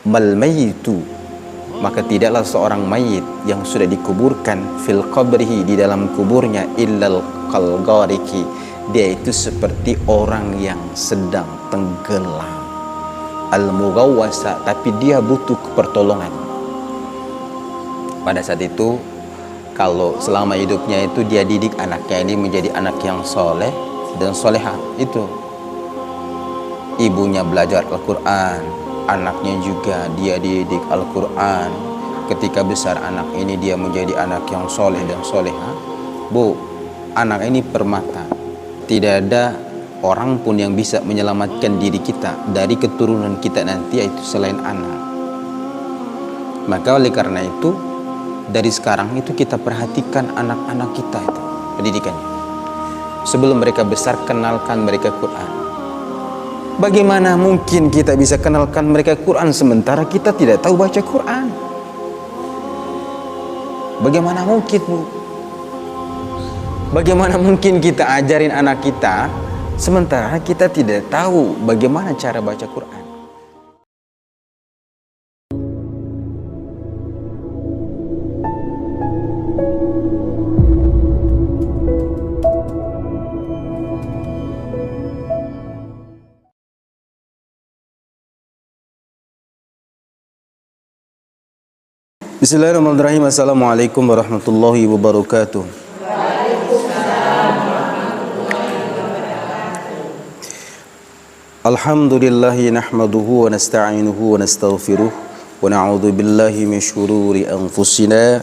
mal mayyitu, maka tidaklah seorang mayit yang sudah dikuburkan fil qabrihi, di dalam kuburnya, illal qalghariki, dia itu seperti orang yang sedang tenggelam, al mughawwasa, tapi dia butuh pertolongan. Pada saat itu, kalau selama hidupnya itu dia didik anaknya ini menjadi anak yang soleh dan solehah, itu ibunya belajar Al-Quran, anaknya juga dia didik Al-Quran. Ketika besar anak ini dia menjadi anak yang soleh dan soleha. Bu, anak ini permata. Tidak ada orang pun yang bisa menyelamatkan diri kita dari keturunan kita nanti, yaitu selain anak. Maka oleh karena itu, dari sekarang itu kita perhatikan anak-anak kita itu, pendidikannya. Sebelum mereka besar, kenalkan mereka Quran. Bagaimana mungkin kita bisa kenalkan mereka Quran sementara kita tidak tahu baca Quran? Bagaimana mungkin, Bu? Bagaimana mungkin kita ajarin anak kita sementara kita tidak tahu bagaimana cara baca Quran? Bismillahirrahmanirrahim. Assalamualaikum warahmatullahi wabarakatuh. Alhamdulillahi nahmaduhu wa nasta'inuhu wa nastaghfiruh wa na'udzu billahi min syururi anfusina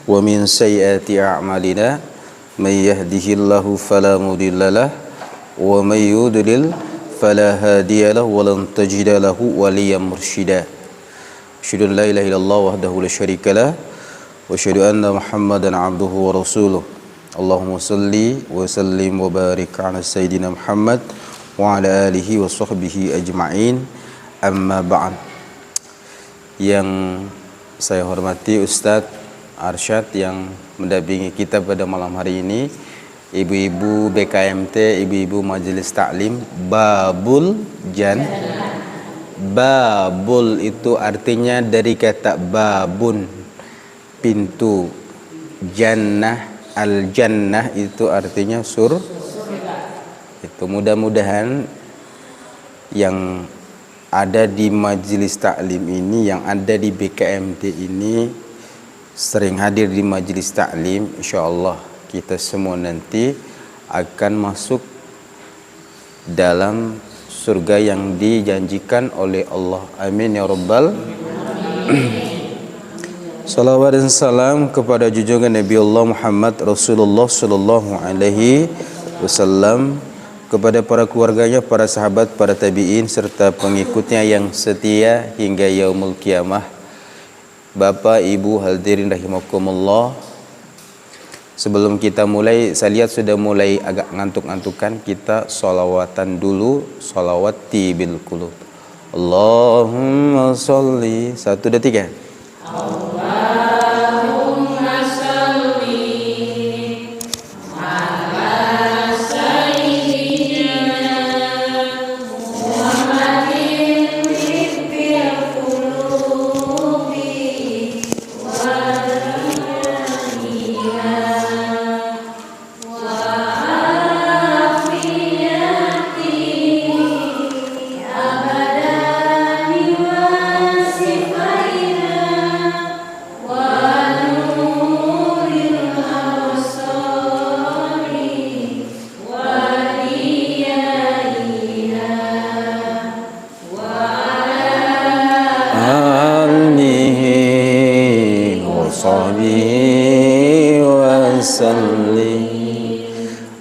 wa min sayyiati a'malina, may yahdihillahu fala mudhillalah wa may yudlil fala hadiyalah wa lan tajida lahu waliyyan mursyida. Asyhadu an la ilaha illallah wahdahu la syarikalah wa asyhadu anna Muhammadan abduhu wa rasuluh. Allahumma salli wa sallim wa barik ala sayyidina Muhammad wa ala alihi wa sahbihi ajma'in. Amma ba'd. Yang saya hormati Ustadz Arsyad yang mendampingi kita pada malam hari ini, ibu-ibu BKMT, ibu-ibu Majelis Taklim Babul Babul itu artinya dari kata babun, pintu. Jannah, al-jannah itu artinya surga. Itu mudah-mudahan yang ada di majelis taklim ini, yang ada di BKMT ini, sering hadir di majelis taklim, insyaallah kita semua nanti akan masuk dalam surga yang dijanjikan oleh Allah. Amin ya rabbal. Salawat dan salam kepada junjungan Nabi Allah Muhammad Rasulullah sallallahu alaihi wasallam, kepada para keluarganya, para sahabat, para tabi'in serta pengikutnya yang setia hingga yaumul kiamah. Bapak, Ibu hadirin rahimakumullah. Sebelum kita mulai, saya lihat sudah mulai agak ngantuk-ngantukan. Kita sholawatan dulu, sholawat tibil qulub. Allahumma sholli, 1, 2, 3. Allahumma sholli ala sayyidina Muhammadin tibbil qulubi wa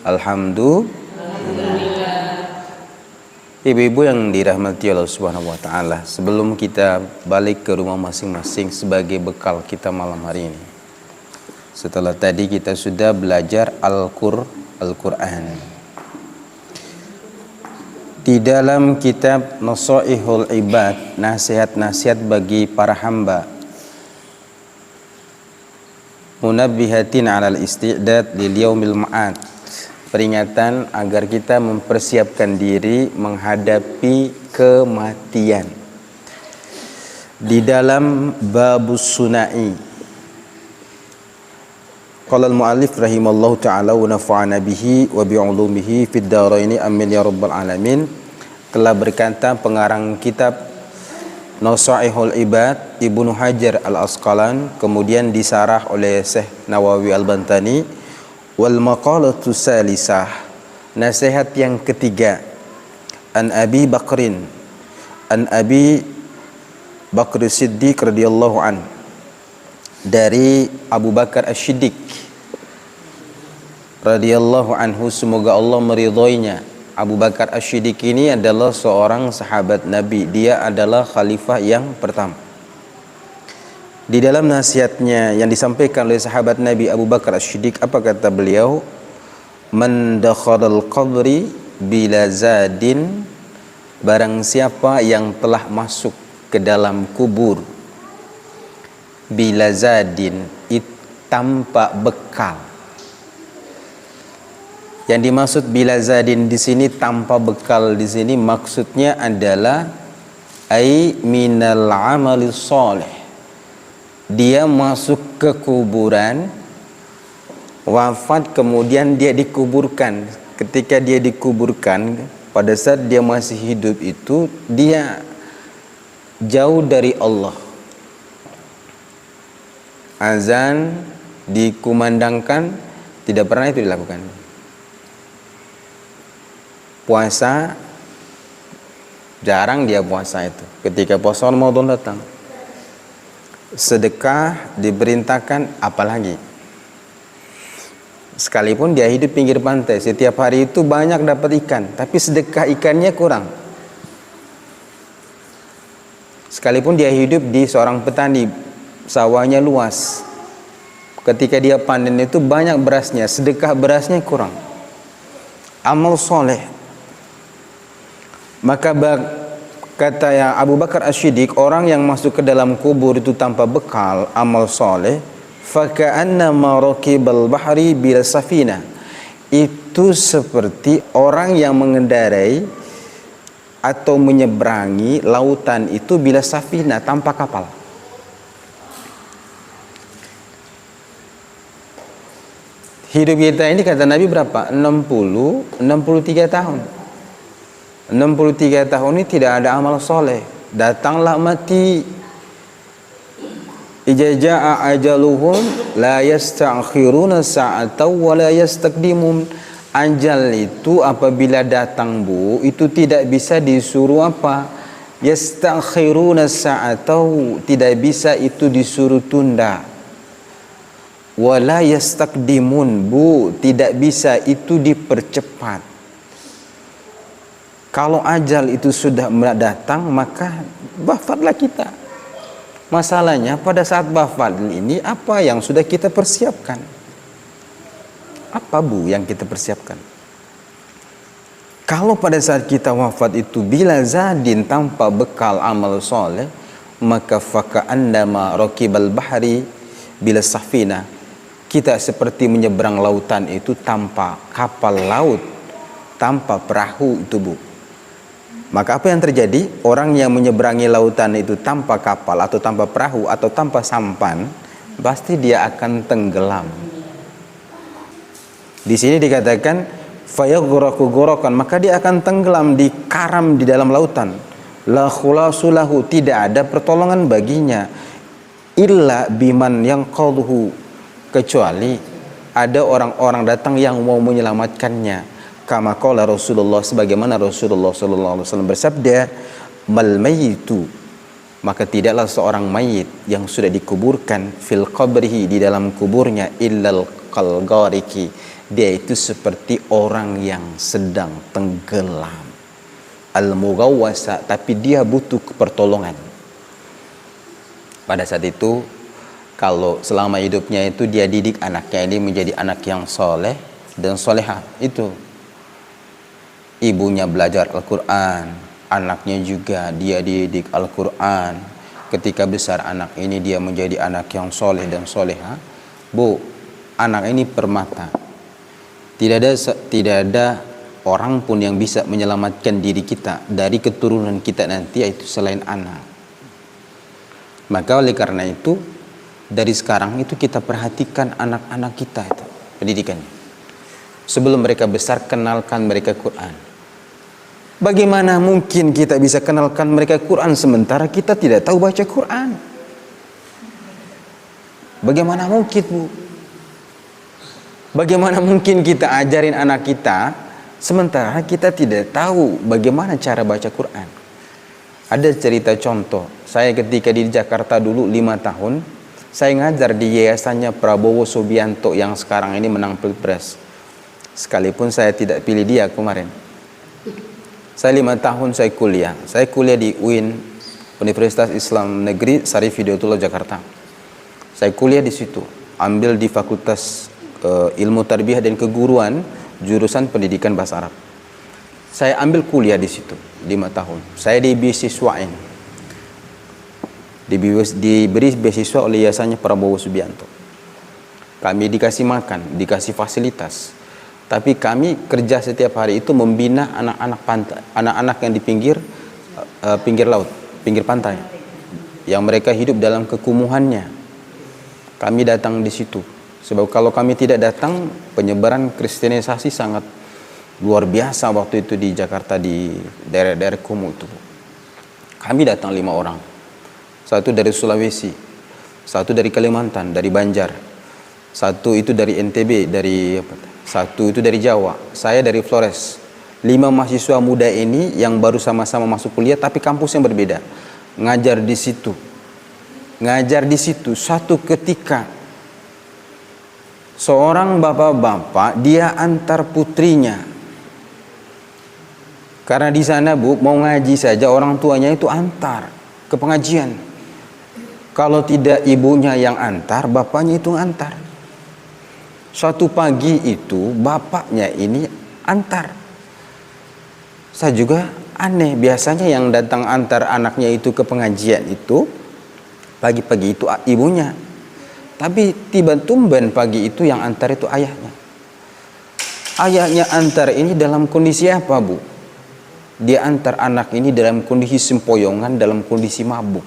Alhamdulillah. Ibu-ibu yang dirahmati Allah Subhanahu wa taala, sebelum kita balik ke rumah masing-masing sebagai bekal kita malam hari ini, setelah tadi kita sudah belajar Al-Qur'an, di dalam kitab Nasaihul Ibad, nasihat-nasihat bagi para hamba, munabbihatin 'alal isti'dad lil yaumil ma'ad, peringatan agar kita mempersiapkan diri menghadapi kematian. di dalam babus sunai. Qala al-mu'allif rahimallahu ta'ala wa nafa'ana bihi wa bi'ulumihi fid dharaini amin ya rabbal alamin. Telah berkata pengarang kitab Nasaihul Ibad Ibnu Hajar Al-Asqalan, kemudian disarah oleh Syekh Nawawi Al-Bantani, wal maqalatu salisah, nasihat yang ketiga, an Abi Bakrin, an Abi Bakr Siddiq radhiyallahu an, dari Abu Bakar As-Siddiq radhiyallahu anhu, semoga Allah meridhoinya. Abu Bakar As-Siddiq ini adalah seorang sahabat Nabi. Dia adalah khalifah yang pertama. Di dalam nasihatnya yang disampaikan oleh sahabat Nabi Abu Bakar As-Siddiq, apa kata beliau? Man dakhalal qabri bila zadin, barang siapa yang telah masuk ke dalam kubur bila zadin, tanpa bekal. Yang dimaksud bila zadin di sini, tanpa bekal di sini maksudnya adalah ai minal amali shalih. Dia masuk ke kuburan, wafat, kemudian dia dikuburkan. Ketika dia dikuburkan, pada saat dia masih hidup itu dia jauh dari Allah. Azan dikumandangkan, tidak pernah itu dilakukan. Puasa, jarang dia puasa itu. Ketika puasa Ramadan datang, sedekah diperintahkan, apalagi. Sekalipun dia hidup pinggir pantai, setiap hari itu banyak dapat ikan, tapi sedekah ikannya kurang. Sekalipun dia hidup di seorang petani, sawahnya luas, ketika dia panen itu banyak berasnya, sedekah berasnya kurang. Amal soleh. Maka kata ya Abu Bakar As-Siddiq, orang yang masuk ke dalam kubur itu tanpa bekal amal soleh, faka'annama raqibal bahri bil safina, itu seperti orang yang mengendarai atau menyeberangi lautan itu bila safina, tanpa kapal. Hidup kita ini kata Nabi berapa? 63 tahun. 63 tahun ini tidak ada amal soleh. Datanglah mati. Idza jaa ajaluhum la yasta'khiruna sa'atan wa la yastaqdimun. Ajal itu apabila datang, Bu, itu tidak bisa disuruh apa? Yasta'khiruna sa'atan, tidak bisa itu disuruh tunda. Wa la yastaqdimun, Bu, tidak bisa itu dipercepat. Kalau ajal itu sudah datang, maka wafatlah kita. Masalahnya pada saat wafat ini, apa yang sudah kita persiapkan? Apa, Bu, yang kita persiapkan? Kalau pada saat kita wafat itu bila zadin, tanpa bekal amal soleh, maka faka'annama raqibal bahri bila safina, kita seperti menyeberang lautan itu tanpa kapal laut, tanpa perahu itu, Bu. Maka apa yang terjadi? Orang yang menyeberangi lautan itu tanpa kapal atau tanpa perahu atau tanpa sampan, pasti dia akan tenggelam. Di sini dikatakan fayaghraqu ghuraqan, maka dia akan tenggelam, dikaram di dalam lautan. La khulasulahu, tidak ada pertolongan baginya, illa biman yang qadhu, kecuali ada orang-orang datang yang mau menyelamatkannya. Kama qala Rasulullah, sebagaimana Rasulullah sallallahu alaihi wasallam bersabda, mal mayyitu, maka tidaklah seorang mayit yang sudah dikuburkan fil qabrihi, di dalam kuburnya, illal qalghariki, dia itu seperti orang yang sedang tenggelam, al mughawwasa, tapi dia butuh pertolongan. Pada saat itu, kalau selama hidupnya itu dia didik anaknya ini menjadi anak yang soleh dan solehah, itu ibunya belajar Al-Quran, anaknya juga dia didik Al-Quran. Ketika besar anak ini dia menjadi anak yang soleh dan soleha, Bu, anak ini permata. Tidak ada orang pun yang bisa menyelamatkan diri kita dari keturunan kita nanti, yaitu selain anak. Maka oleh karena itu dari sekarang itu kita perhatikan anak-anak kita itu pendidikannya. Sebelum mereka besar, kenalkan mereka Quran. Bagaimana mungkin kita bisa kenalkan mereka Quran sementara kita tidak tahu baca Quran? Bagaimana mungkin, Bu? Bagaimana mungkin kita ajarin anak kita sementara kita tidak tahu bagaimana cara baca Quran? Ada cerita contoh, saya ketika di Jakarta dulu 5 tahun, saya ngajar di yayasannya Prabowo Subianto yang sekarang ini menang Pilpres. Sekalipun saya tidak pilih dia kemarin. Saya 5 tahun saya kuliah di UIN, Universitas Islam Negeri Syarif Hidayatullah Jakarta. Saya kuliah di situ, ambil di Fakultas Ilmu Tarbiyah dan Keguruan, jurusan Pendidikan Bahasa Arab. Saya ambil kuliah di situ 5 tahun. Saya dibeasiswain, diberi beasiswa oleh yayasannya Prabowo Subianto. Kami dikasih makan, dikasih fasilitas. Tapi kami kerja setiap hari itu membina anak-anak pantai, anak-anak yang di pinggir laut, pinggir pantai, yang mereka hidup dalam kekumuhannya. Kami datang di situ. Sebab kalau kami tidak datang, penyebaran kristenisasi sangat luar biasa waktu itu di Jakarta, di daerah-daerah kumuh itu. Kami datang 5 orang. Satu dari Sulawesi, satu dari Kalimantan, dari Banjar, satu itu dari NTB, satu itu dari Jawa, saya dari Flores. 5 mahasiswa muda ini yang baru sama-sama masuk kuliah tapi kampus yang berbeda. Ngajar di situ. Satu ketika seorang bapak-bapak dia antar putrinya. Karena di sana, Bu, mau ngaji saja orang tuanya itu antar ke pengajian. Kalau tidak ibunya yang antar, bapaknya itu antar. Suatu pagi itu bapaknya ini antar. Saya juga aneh, biasanya yang datang antar anaknya itu ke pengajian itu pagi-pagi itu ibunya. Tapi tiba-tumben pagi itu yang antar itu ayahnya. Ayahnya antar ini dalam kondisi apa, Bu? Dia antar anak ini dalam kondisi sempoyongan, dalam kondisi mabuk.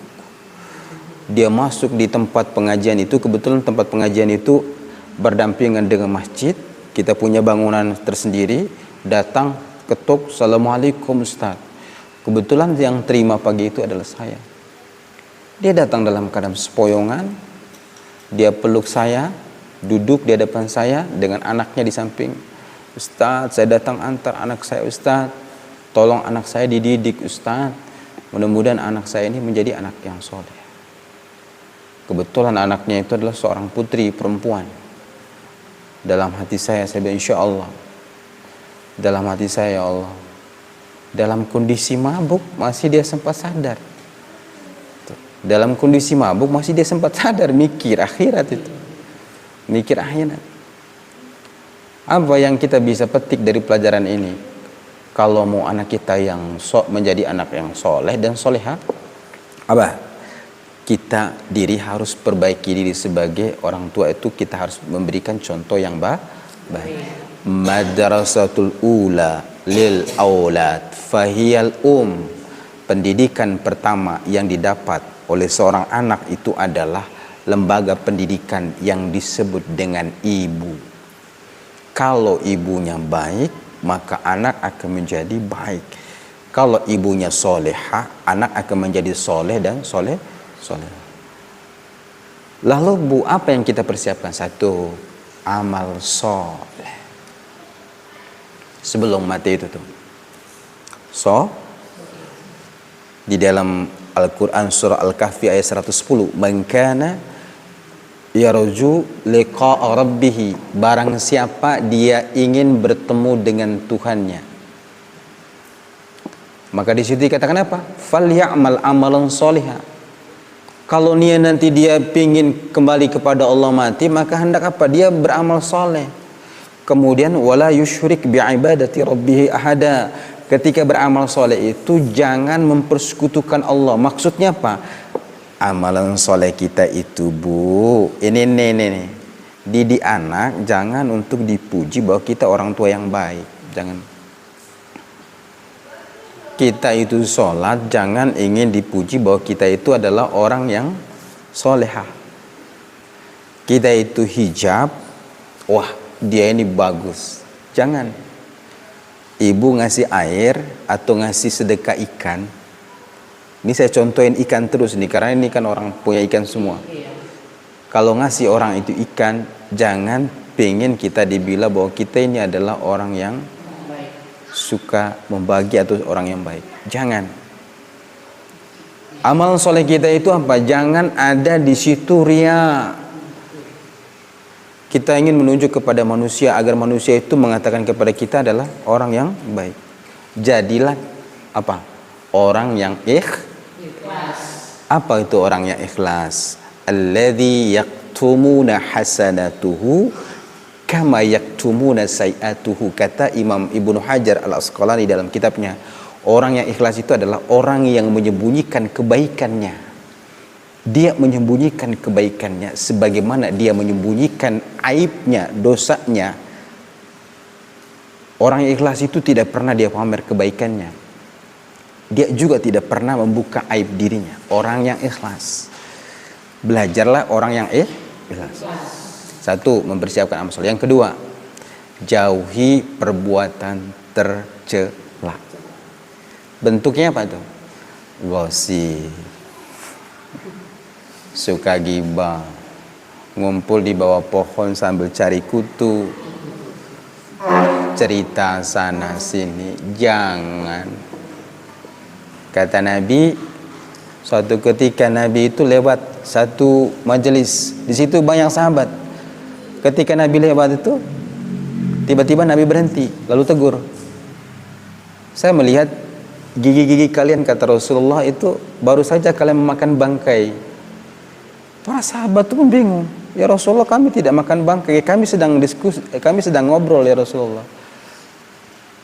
Dia masuk di tempat pengajian itu, kebetulan tempat pengajian itu berdampingan dengan masjid. Kita punya bangunan tersendiri. Datang, ketuk, "Assalamualaikum Ustaz." Kebetulan yang terima pagi itu adalah saya. Dia datang dalam keadaan sempoyongan. Dia peluk saya, duduk di hadapan saya dengan anaknya di samping. "Ustaz, saya datang antar anak saya, Ustaz. Tolong anak saya dididik, Ustaz. Mudah-mudahan anak saya ini menjadi anak yang soleh." Kebetulan anaknya itu adalah seorang putri perempuan. Dalam hati saya bilang, insya Allah. Dalam hati saya, ya Allah, dalam kondisi mabuk masih dia sempat sadar. Dalam kondisi mabuk masih dia sempat sadar, mikir akhirat itu. Mikir akhirat. Apa yang kita bisa petik dari pelajaran ini? Kalau mau anak kita yang menjadi anak yang soleh dan soleha, apa? Kita diri harus perbaiki diri sebagai orang tua itu, kita harus memberikan contoh yang baik. Madrasatul ula lil aulad fahiyal pendidikan pertama yang didapat oleh seorang anak itu adalah lembaga pendidikan yang disebut dengan ibu. Kalau ibunya baik, maka anak akan menjadi baik. Kalau ibunya soleha, anak akan menjadi soleh dan soleh. Lalu, Bu, apa yang kita persiapkan? Satu, amal soleh. Sebelum mati itu tuh. Di dalam Al-Quran surah Al-Kahfi ayat 110, "Man kana yarju liqa'a rabbih", barang siapa dia ingin bertemu dengan Tuhannya. Maka di situ dikatakan apa? "Falyamal amalan sholiha". Kalau nanti dia pingin kembali kepada Allah mati, maka hendak apa? Dia beramal soleh. Kemudian wala yusyrik bi'ibadati rabbih ahada. Ketika beramal soleh itu jangan mempersekutukan Allah. Maksudnya apa? Amalan soleh kita itu, Bu, ini didik anak jangan untuk dipuji bahwa kita orang tua yang baik. Jangan. Kita itu sholat jangan ingin dipuji bahwa kita itu adalah orang yang solehah. Kita itu hijab, wah dia ini bagus. Jangan. Ibu ngasih air atau ngasih sedekah ikan. Ini saya contohin ikan terus nih, karena ini kan orang punya ikan semua. Kalau ngasih orang itu ikan, jangan pengen kita dibilang bahwa kita ini adalah orang yang suka membagi atau orang yang baik. Jangan. Amal soleh kita itu apa? Jangan ada di situ ria. Kita ingin menunjuk kepada manusia agar manusia itu mengatakan kepada kita adalah orang yang baik. Jadilah apa? Orang yang ikhlas. Apa itu orang yang ikhlas? Alladzi yaktumuna hasanatuhu kama yaktumuna sayiatuhu. Kata Imam Ibnu Hajar Al-Asqalani dalam kitabnya, orang yang ikhlas itu adalah orang yang menyembunyikan kebaikannya. Dia menyembunyikan kebaikannya sebagaimana dia menyembunyikan aibnya, dosanya. Orang yang ikhlas itu tidak pernah dia pamer kebaikannya. Dia juga tidak pernah membuka aib dirinya. Orang yang ikhlas. Belajarlah orang yang ikhlas. Satu, mempersiapkan amal soleh. Yang kedua, jauhi perbuatan tercela. Bentuknya apa tuh? Gosip, suka gibah, ngumpul di bawah pohon sambil cari kutu, cerita sana sini. Jangan. Kata Nabi, suatu ketika Nabi itu lewat satu majelis, di situ banyak sahabat. Ketika Nabi lewat itu, tiba-tiba Nabi berhenti, lalu tegur. Saya melihat gigi-gigi kalian, kata Rasulullah, itu baru saja kalian memakan bangkai. Para sahabat itu pun bingung. Ya Rasulullah, kami tidak makan bangkai, kami sedang diskusi, kami sedang ngobrol ya Rasulullah.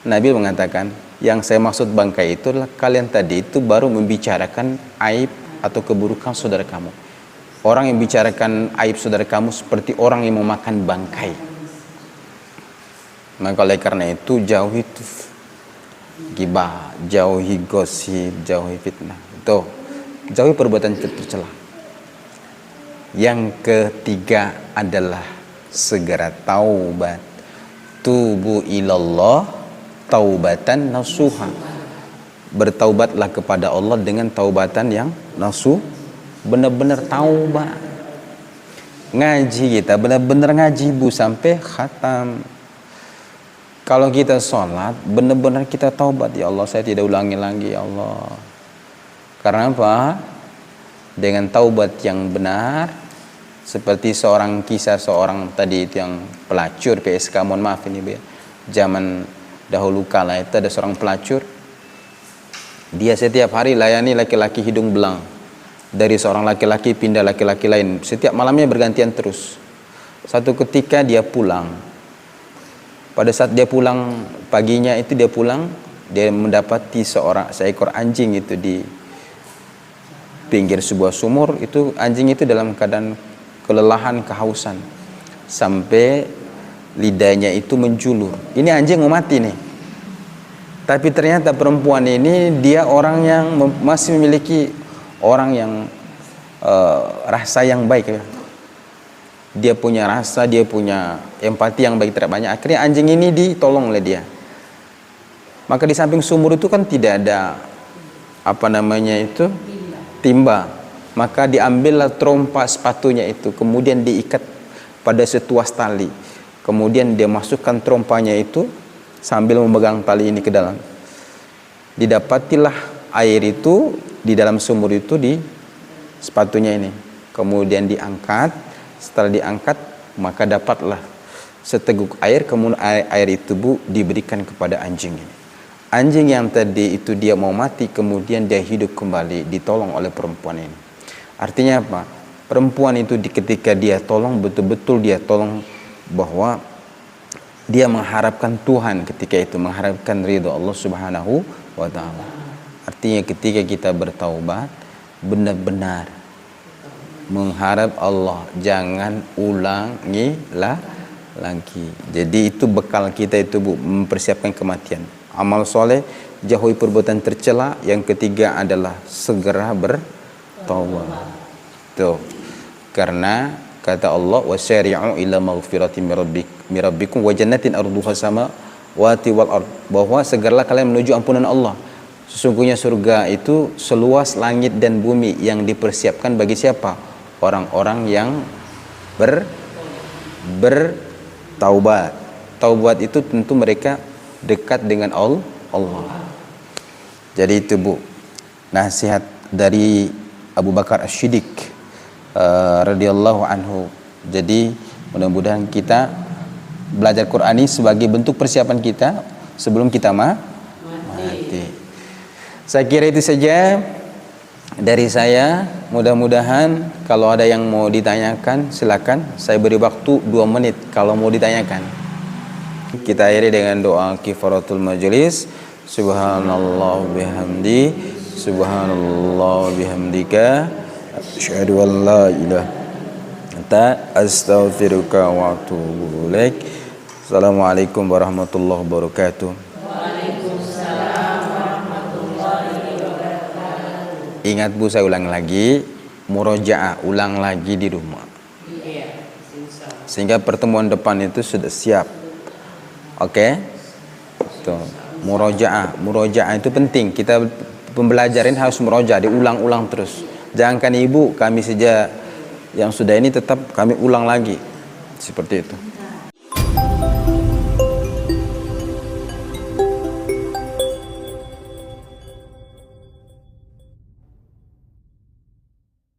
Nabi mengatakan, yang saya maksud bangkai itu adalah kalian tadi itu baru membicarakan aib atau keburukan saudara kamu. Orang yang bicarakan aib saudara kamu seperti orang yang memakan bangkai. Maka oleh karena itu jauhi gibah, jauhi gosip, jauhi fitnah. Itu jauhi perbuatan tercela. Yang ketiga adalah segera taubat. Tubu ilallah taubatan nasuha. Bertaubatlah kepada Allah dengan taubatan yang nasuh, benar-benar taubat. Ngaji kita benar-benar ngaji bu sampai khatam. Kalau kita sholat benar-benar kita taubat, ya Allah saya tidak ulangi lagi ya Allah. Karena apa? Dengan taubat yang benar, seperti kisah seorang tadi itu yang pelacur PSK, mohon maaf ini ya, zaman dahulu kala itu ada seorang pelacur. Dia setiap hari layani laki-laki hidung belang. Dari seorang laki-laki pindah laki-laki lain. Setiap malamnya bergantian terus. Satu ketika dia pulang. Pada saat dia pulang paginya itu dia pulang, dia mendapati seekor anjing itu di pinggir sebuah sumur. Itu anjing itu dalam keadaan kelelahan, kehausan, sampai lidahnya itu menjulur. Ini anjing mau mati nih. Tapi ternyata perempuan ini dia orang yang masih memiliki orang yang rasa yang baik ya. Dia punya rasa, dia punya empati yang baik terhadap banyak. Akhirnya anjing ini ditolong oleh dia. Maka di samping sumur itu kan tidak ada timba. Maka diambillah trompa sepatunya itu, kemudian diikat pada setuas tali. Kemudian dia masukkan trompanya itu sambil memegang tali ini ke dalam. Didapatilah air itu di dalam sumur itu di sepatunya ini. Kemudian diangkat. Setelah diangkat maka dapatlah seteguk air. Kemudian air itu diberikan kepada anjing ini. Anjing yang tadi itu dia mau mati, kemudian dia hidup kembali, ditolong oleh perempuan ini. Artinya apa? Perempuan itu ketika dia tolong, betul-betul dia tolong bahwa dia mengharapkan Tuhan ketika itu, mengharapkan ridho Allah Subhanahu wa ta'ala. Artinya ketika kita bertaubat benar-benar mengharap Allah, jangan ulangi lagi. Jadi itu bekal kita itu bu, mempersiapkan kematian. Amal soleh, jauhi perbuatan tercela. Yang ketiga adalah segera bertaubat. Tuh. Karena kata Allah, wasari'u ila maghfiratin min rabbikum wa jannatin arduha samawati wal ard, bahwa segeralah kalian menuju ampunan Allah. Sesungguhnya surga itu seluas langit dan bumi yang dipersiapkan bagi siapa? Orang-orang yang bertaubat. Taubat itu tentu mereka dekat dengan Allah. Jadi itu Bu, nasihat dari Abu Bakar As-Siddiq radhiyallahu anhu. Jadi mudah-mudahan kita belajar Quran ini sebagai bentuk persiapan kita sebelum kita mati. Saya kira itu saja dari saya. Mudah-mudahan kalau ada yang mau ditanyakan silakan. Saya beri waktu 2 menit kalau mau ditanyakan. Kita akhiri dengan doa kifaratul majelis. Subhanallah bihamdi, subhanallah bihamdika, asyhadu an la ilaha illa astaghfiruka wa atubu ilaik. Assalamualaikum warahmatullahi wabarakatuh. Ingat Bu, saya ulang lagi, murojaah, ulang lagi di rumah. Sehingga pertemuan depan itu sudah siap. Oke? Tuh, murojaah itu penting. Kita pembelajaran harus murojaah, diulang-ulang terus. Jangan Ibu, kami saja yang sudah ini tetap kami ulang lagi. Seperti itu.